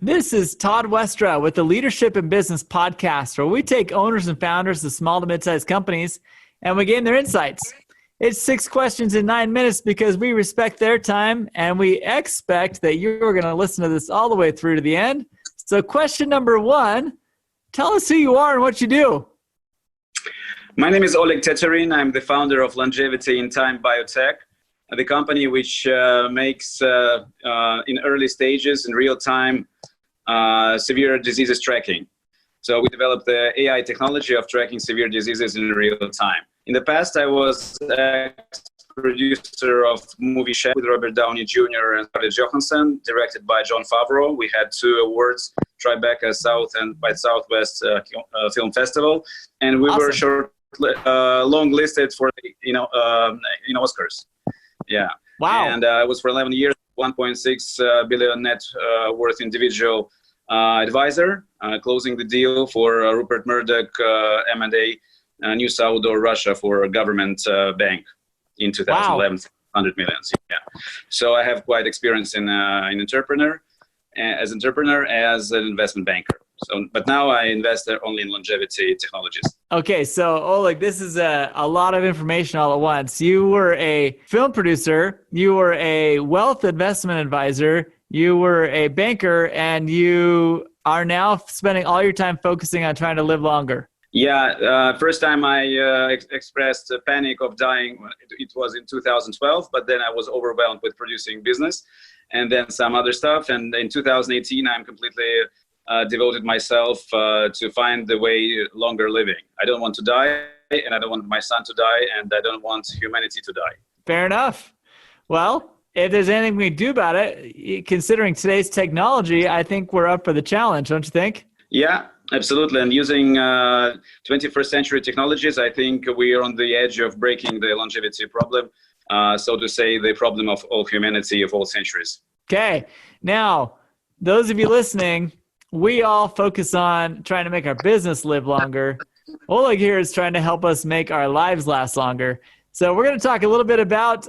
This is Todd Westra with the Leadership in Business podcast, where we take owners and founders of small to mid-sized companies and we gain their insights. It's 6 questions in 9 minutes because we respect their time and we expect that you're going to listen to this all the way through to the end. So question number 1, tell us who you are and what you do. My name is Oleg Teterin. I'm the founder of longevity InTime BioTech, the company which makes in early stages, in real time, severe diseases tracking. So we developed the AI technology of tracking severe diseases in real time. In the past, I was producer of movie Chef with Robert Downey Jr. and Scarlett Johansson, directed by Jon Favreau. We had 2 awards, Tribeca South and by Southwest Film Festival, and we were long listed for in Oscars. Yeah. Wow. And I was for 11 years, 1.6 billion net worth individual advisor, closing the deal for Rupert Murdoch M&A New South or Russia for a government bank in 2011, wow. 100 million. Yeah. So I have quite experience in entrepreneur, as an investment banker. So, but now I invest only in longevity technologies. Okay, so Oleg, this is a lot of information all at once. You were a film producer, you were a wealth investment advisor, you were a banker, and you are now spending all your time focusing on trying to live longer. Yeah, first time I expressed a panic of dying, it was in 2012, but then I was overwhelmed with producing business and then some other stuff. And in 2018, I'm completely devoted myself to find the way longer living. I don't want to die, and I don't want my son to die, and I don't want humanity to die. Fair enough. Well, if there's anything we can do about it, considering today's technology, I think we're up for the challenge, don't you think? Yeah, absolutely. And using 21st century technologies, I think we are on the edge of breaking the longevity problem, so to say, the problem of all humanity of all centuries. Okay. Now, those of you listening, we all focus on trying to make our business live longer. Oleg here is trying to help us make our lives last longer. So we're going to talk a little bit about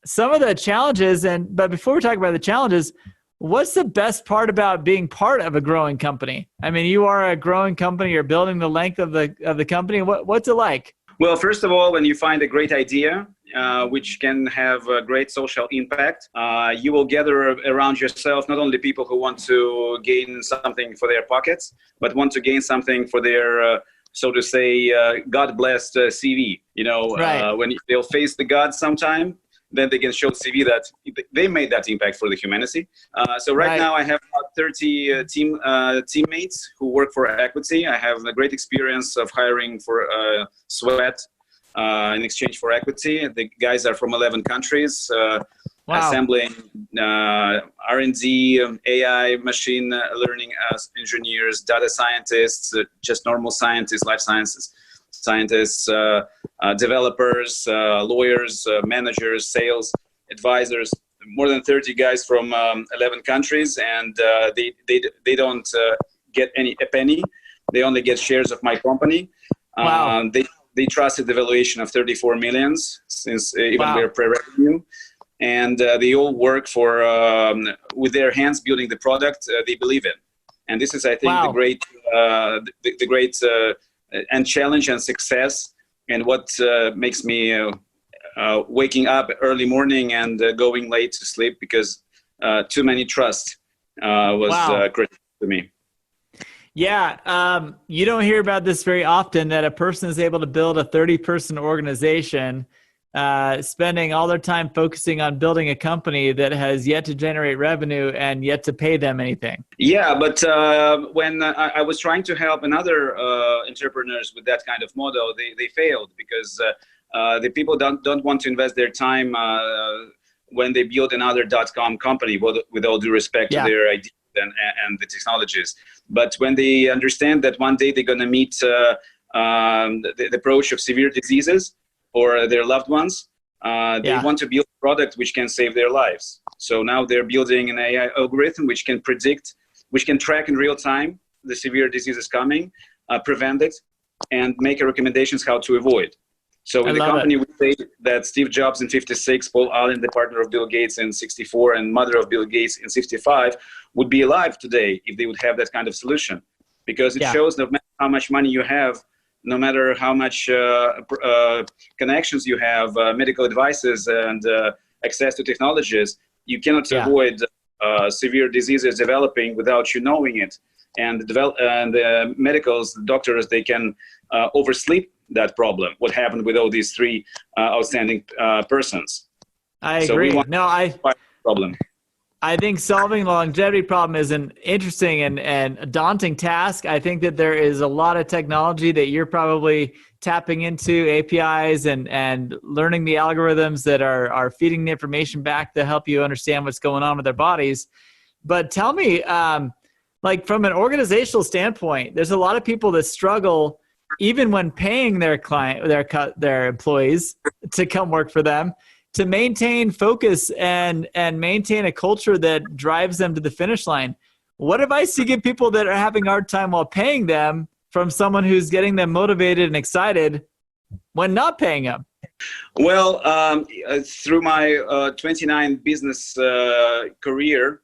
some of the challenges. But before we talk about the challenges, what's the best part about being part of a growing company? I mean, you are a growing company. You're building the length of the company. What's it like? Well, first of all, when you find a great idea, which can have a great social impact, you will gather around yourself not only people who want to gain something for their pockets, but want to gain something for their, so to say, God-blessed CV. You know, right. When they'll face the gods sometime, then they can show CV that they made that impact for the humanity. So right now I have about 30 teammates who work for equity. I have a great experience of hiring for Sweat in exchange for equity. The guys are from 11 countries, assembling R&D, AI, machine learning engineers, data scientists, just normal scientists, life sciences scientists, developers, lawyers, managers, sales, advisors, more than 30 guys from 11 countries, and they don't get a penny. They only get shares of my company. Wow. They trusted the valuation of 34 millions since even we're pre-revenue. And they all work for with their hands building the product they believe in. And this is, I think, the great and challenge and success, and what makes me waking up early morning and going late to sleep, because too many trust was critical to me. Yeah, you don't hear about this very often, that a person is able to build a 30-person organization, spending all their time focusing on building a company that has yet to generate revenue and yet to pay them anything. Yeah, but when I was trying to help another entrepreneurs with that kind of model, they failed, because the people don't want to invest their time when they build another .com company, with all due respect to their ideas and the technologies. But when they understand that one day they're going to meet the approach of severe diseases or their loved ones, they want to build a product which can save their lives. So now they're building an AI algorithm which can predict, which can track in real time the severe diseases coming, prevent it, and make recommendations how to avoid. So I in the love company, it. we say that Steve Jobs in 56, Paul Allen, the partner of Bill Gates in 64, and mother of Bill Gates in 65, would be alive today if they would have that kind of solution. Because it Yeah. shows no matter how much money you have, no matter how much connections you have, medical advices, and access to technologies, you cannot Yeah. avoid severe diseases developing without you knowing it. And the medicals, the doctors, they can oversleep that problem. What happened with all these three outstanding persons? I So we agree. want No, to fight the problem. I think solving the longevity problem is an interesting and a daunting task. I think that there is a lot of technology that you're probably tapping into, APIs and learning the algorithms that are feeding the information back to help you understand what's going on with their bodies. But tell me, like from an organizational standpoint, there's a lot of people that struggle even when paying their their employees to come work for them, to maintain focus and maintain a culture that drives them to the finish line. What advice do you give people that are having a hard time while paying them from someone who's getting them motivated and excited when not paying them? Well, through my 29 business career,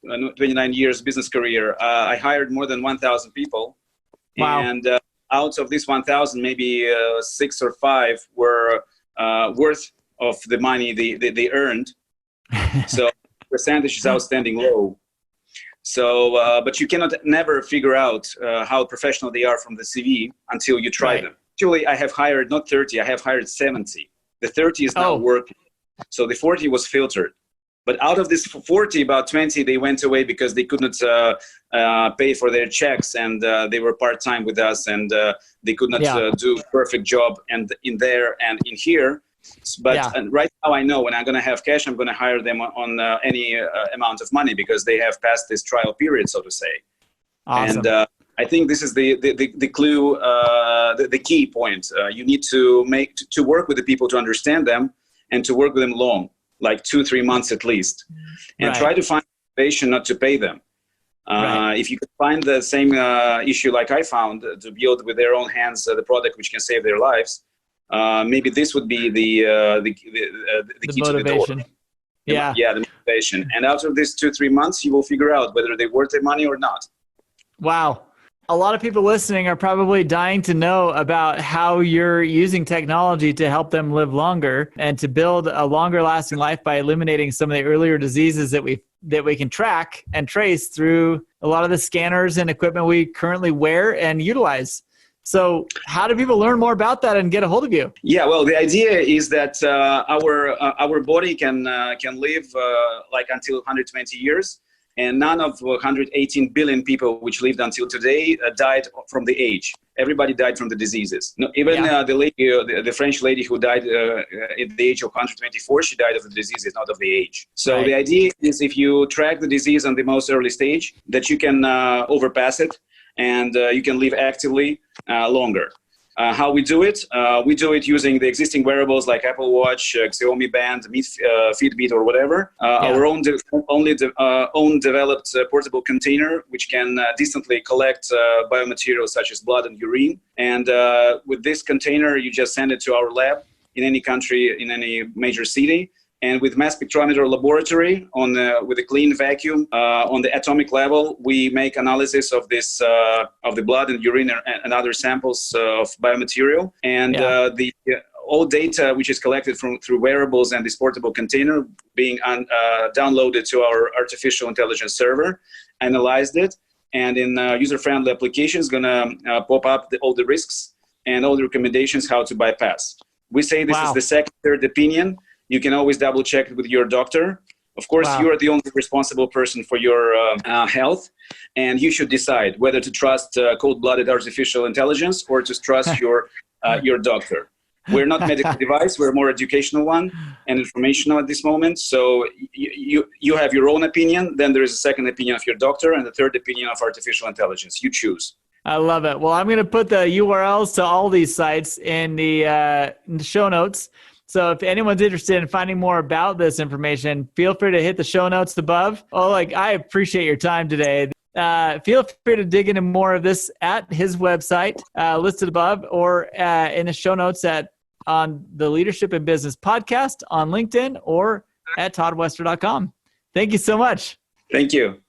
29 years business career, I hired more than 1,000 people. Wow. And out of these 1,000, maybe 6 or 5 were worth of the money they earned. So percentage is outstanding low. So, but you cannot never figure out how professional they are from the CV until you try Right. them. Actually, I have hired not 30, I have hired 70. The 30 is now working. So the 40 was filtered. But out of this 40, about 20, they went away because they couldn't pay for their checks, and they were part-time with us, and they could not do a perfect job and in there and in here. But right now I know when I'm going to have cash, I'm going to hire them on any amount of money because they have passed this trial period, so to say. Awesome. And I think this is the clue, the key point. You need to work with the people to understand them and to work with them long, like 2-3 months at least, and try to find motivation not to pay them. If you can find the same issue like I found, to build with their own hands the product which can save their lives, maybe this would be the key motivation. to the door. The motivation. And out of these 2-3 months, you will figure out whether they're worth their money or not. Wow. A lot of people listening are probably dying to know about how you're using technology to help them live longer and to build a longer lasting life by eliminating some of the earlier diseases that we can track and trace through a lot of the scanners and equipment we currently wear and utilize. So how do people learn more about that and get a hold of you? Yeah, well, the idea is that our body can live like until 120 years. And none of 118 billion people which lived until today died from the age. Everybody died from the diseases. No, even the lady, the French lady who died at the age of 124, she died of the diseases, not of the age. So the idea is if you track the disease on the most early stage, that you can overpass it and you can live actively longer. How we do it? We do it using the existing wearables like Apple Watch, Xiaomi Band, Fitbit, or whatever. Our own developed portable container, which can distantly collect biomaterials such as blood and urine. And with this container, you just send it to our lab in any country, in any major city. And with mass spectrometer laboratory with a clean vacuum on the atomic level, we make analysis of this of the blood and urine and other samples of biomaterial. And the all data which is collected through wearables and this portable container being downloaded to our artificial intelligence server, analyzed it, and in user-friendly applications, gonna pop up all the risks and all the recommendations how to bypass. We say this is the second, third opinion. You can always double check it with your doctor. Of course, you are the only responsible person for your health, and you should decide whether to trust cold-blooded artificial intelligence or to trust your doctor. We're not medical device; we're more educational one and informational at this moment. So you have your own opinion. Then there is a second opinion of your doctor, and the third opinion of artificial intelligence. You choose. I love it. Well, I'm going to put the URLs to all these sites in the show notes. So if anyone's interested in finding more about this information, feel free to hit the show notes above. Oleg, I appreciate your time today. Feel free to dig into more of this at his website listed above or in the show notes at on the Leadership in Business podcast on LinkedIn or at toddwestra.com. Thank you so much. Thank you.